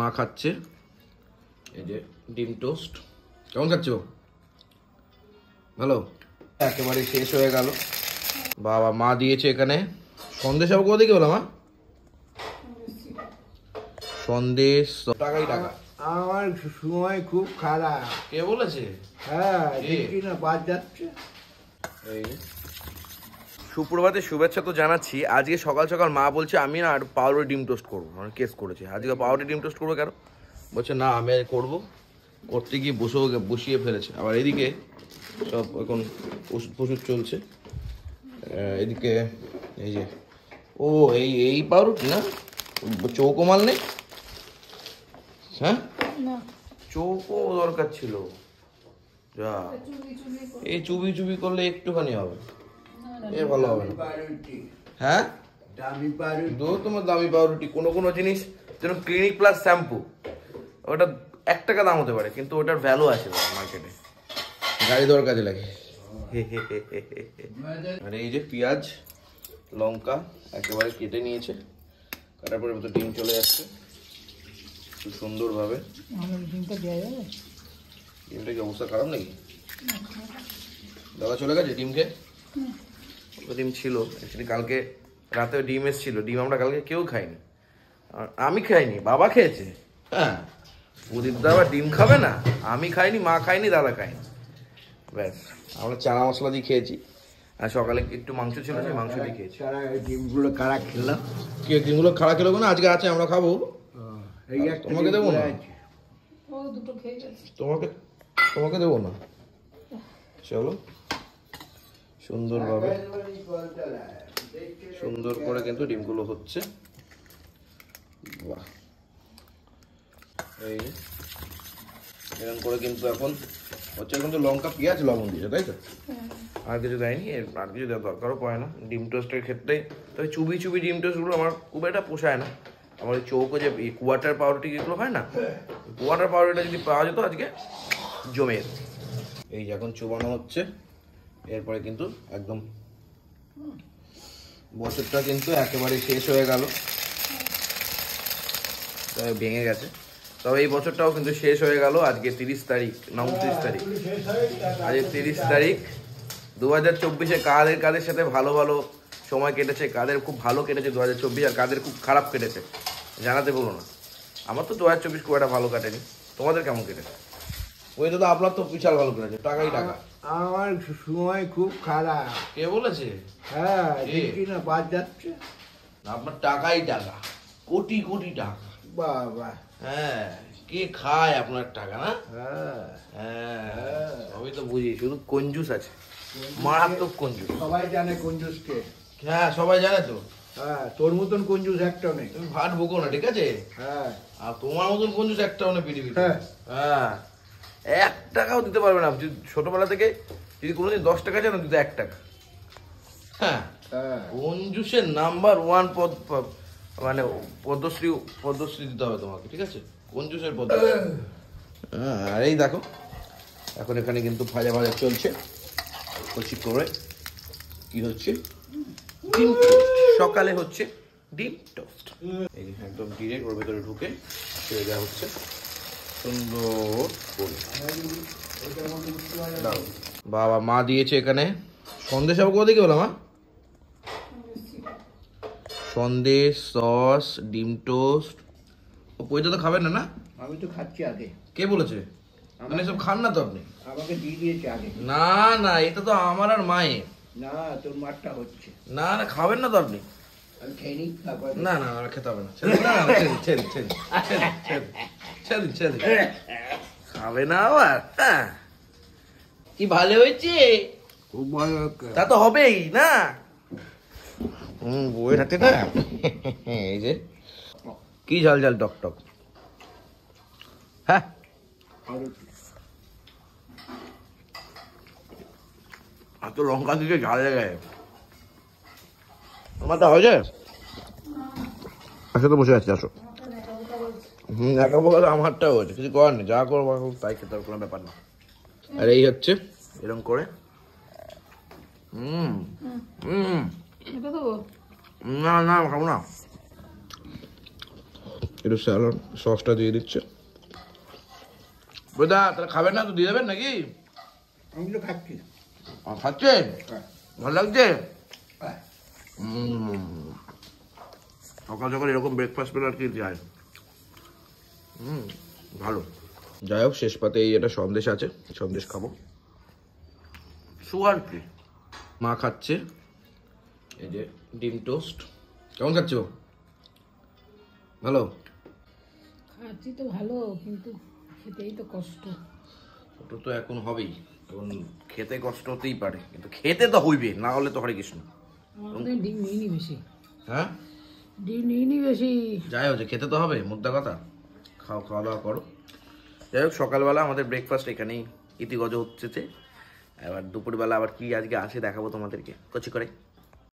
মা খাচ্ছে এই যে ডিম টোস্ট। কেমন খাচ্ছো? ভালো? একেবারে শেষ হয়ে গেল। বাবা মা দিয়েছে এখানে সন্দেশ। আবার কোথা থেকে বলো মা? সন্দেশ টাকাই টাকা। আমার সময় খুব খারাপ। কে বলেছে? হ্যাঁ, দেখি না বাদ যাচ্ছে। এই সুপ্রভাতের শুভেচ্ছা তো জানাচ্ছি। আজকে সকাল সকাল মা বলছে আমি না আর পাউরুটি ডিম টোস্ট করবো, মানে কেস করেছে। আজকে পাউরুটি ডিম টোস্ট করবো কেন বলছে, না আমি করবো। করতে গিয়ে বসিয়ে ফেলেছে। আবার এদিকে সব এখন ওষুধ চলছে। এদিকে এই যে ও এই পাউরুটি না চৌকো মাল নেই? হ্যাঁ চৌকো দরকার ছিল। যা এই চুবি চুবি করলে একটুখানি হবে, এ ভালো হবে না। হ্যাঁ দামি পাউরুটি। তোমার দামি পাউরুটি কোনো জিনিস যেরকম ক্লিনিক প্লাস শ্যাম্পু, ওটা 1 টাকা দাম হতে পারে, কিন্তু ওটার ভ্যালু আছে মার্কেটে, গাড়ি দর কাজে লাগে। আর এই যে পেঁয়াজ লঙ্কা একেবারে কেটে নিয়েছে, কাটার পরে তো ডিম চলে যাচ্ছে খুব সুন্দরভাবে। ডিমটা কি অবস্থা খারাপ নাকি? দাদা চলে গেছে ডিম খেয়ে? ডিম ছিল অ্যাকচুয়ালি, কালকে রাতে ডিম এসেছিল। ডিম আমরা কালকে কেউ খাইনি, আমি খাইনি, বাবা খেয়েছে। হ্যাঁ, প্রদীপ দা আবার ডিম খাবে না? আমি খাইনি, মা খাইনি, দাদা খাইনি, ব্যাস আমরা চানা মশলা দিয়ে খেয়েছি। আর সকালে একটু মাংস ছিল, সেই মাংস দিয়ে খেয়েছি। ডিমগুলো কারা খেলাম? কে ডিমগুলো খারাপ খেলো না? আজকে আছে, আমরা খাবো। তোমাকে দেবো না? তোমাকে দেবো না? চলো সুন্দরভাবে সুন্দর করে কিন্তু ডিমগুলো হচ্ছে। বাহ, এই এরকম করে কিন্তু এখন হচ্ছে। কিন্তু লঙ্কা পেঁয়াজ লবণ দিয়েছে, তাই তো? আর কিছু দেয়নি, আর কিছু দেওয়ার দরকারও পড়ে না ডিম টোস্টের ক্ষেত্রে। তবে চুবি চুবি ডিম টোস্টগুলো আমার খুব একটা পোষায় না। আমার ওই চৌকো যে কোয়ার্টার পাউরুটি যেগুলো হয় না, কোয়ার্টার পাউরুটিটা যদি পাওয়া যেত আজকে জমে যেত। এই যখন চুবানো হচ্ছে, এরপরে কিন্তু একদম বছরটা কিন্তু একেবারে শেষ হয়ে গেল, ভেঙে গেছে। তবে এই বছরটাও কিন্তু শেষ হয়ে গেল। আজকে 30 তারিখ না 29 তারিখ? আজকে 30 তারিখ। 2024-এ কাদের সাথে ভালো ভালো সময় কেটেছে, কাদের খুব ভালো কেটেছে 2024, আর কাদের খুব খারাপ কেটেছে জানাতে বলো না। আমার তো 2024 খুব একটা ভালো কাটেনি। তোমাদের কেমন কেটেছে? ওই দাদা আপনার তো বিশাল ভালো কেটেছে, টাকাই টাকা। আমার সময় খুব খারাপ। কে বলেছে? হ্যাঁ, দেখি না বাদ যাচ্ছে। আপনার টাকাই টাকা, কোটি কোটি টাকা। বাবা, হ্যাঁ, কে খায় আপনার টাকা না? হ্যাঁ হ্যাঁ, আমি তো বুঝি, শুধু কঞ্জুস আছে, মারাত্মক কঞ্জুস। সবাই জানে কঞ্জুসকে। হ্যাঁ সবাই জানে তো। হ্যাঁ, তোর মতন কঞ্জুস একটাও নেই। তুমি ভাট বকো না, ঠিক আছে? হ্যাঁ, আর তোমার মতন কঞ্জুস একটাও নেই পৃথিবীতে। হ্যাঁ। হ্যাঁ, 1 টাকাও দিতে পারবে না। ছোটবেলা থেকে যদি কোনোদিন 10 টাকা চান, দিতে 1 টাকা। হ্যাঁ, কঞ্জুসের নাম্বার 1 মানে পদ্মশ্রী দিতে হবে তোমাকে, ঠিক আছে? কঞ্জুসের পদ্মশ্রী। হ্যাঁ, আর এই দেখো এখন এখানে কিন্তু ভাজা চলছে কচি করে। কি হচ্ছে? ডিম টোস্ট। সকালে হচ্ছে ডিম টোস্ট। এই একদম ডিরেক্ট ওর ভেতরে ঢুকে ছেড়ে দেওয়া হচ্ছে সুন্দর করে। বাবা মা দিয়েছে এখানে সন্দেশ। আবার কোথা থেকে বলো মা? সন্দেশ, সস, ডিম টোস্ট। পয়সা তো খাবেন না? না আমি তো খাচ্ছি আগে। কে বলেছে? মানে সব খান না তো আপনি? আমাকে দিয়ে দিয়েছে আগে। না না, এটা তো আমার আর মায়ের। না, তোর মারটা হচ্ছে। না না, খাবেন না তো আপনি? আমি খেয়ে নিই। না না, খেতে হবে না। খাবে না আবার? কি ভালো হয়েছে? খুব ভালো। তা তো হবেই না। বইয়ের হাতে না এই যে কি ঝাল ঝাল টক টক। হ্যাঁ, আর তো লঙ্কা দিকে ঝাল লেগে আমারটা হয়ে যায়। আসলে বসে আছি, আসো। একা বলে আমারটাও হয়েছে, কিছু করার নেই, যা করবো তাই খেতে হবে, কোনো ব্যাপার না। আর এই হচ্ছে এরকম করে। না না, খাবো না। একটু স্যালাড সসটা দিয়ে দিচ্ছে। বোধা তাহলে খাবেন না তো দিয়ে দেবেন নাকি? আমি তো খাচ্ছি। খাচ্ছেন? হ্যাঁ। ভালো লাগছে? হ্যাঁ। সকাল সকাল এরকম ব্রেকফাস্ট পেলে আর কি যায়। ভালো। যাই হোক, শেষ পাতে এই একটা সন্দেশ আছে, সন্দেশ খাবো। Sugar free. মা খাচ্ছে এই যে ডিম টোস্ট। কেমন খাচ্ছো? ভালো? খাচ্ছি তো ভালো, কিন্তু খেতেই তো কষ্ট। ওটা তো এখন হবেই, এখন খেতে কষ্ট হতেই পারে, কিন্তু খেতে তো হইবে, না হলে তো হরে কৃষ্ণ। আমার মনে হয় ডিম নিইনি বেশি, হ্যাঁ ডিম নিইনি বেশি। যাই হোক, খেতে তো হবে, মুদ্রা কথা। খাও, খাওয়া দাওয়া করো। যাই হোক, সকালবেলা আমাদের ব্রেকফাস্ট এখানেই ইতিগজ হচ্ছে। এবার দুপুরবেলা আবার কি আজকে আসে দেখাবো তোমাদেরকে, কচি করে।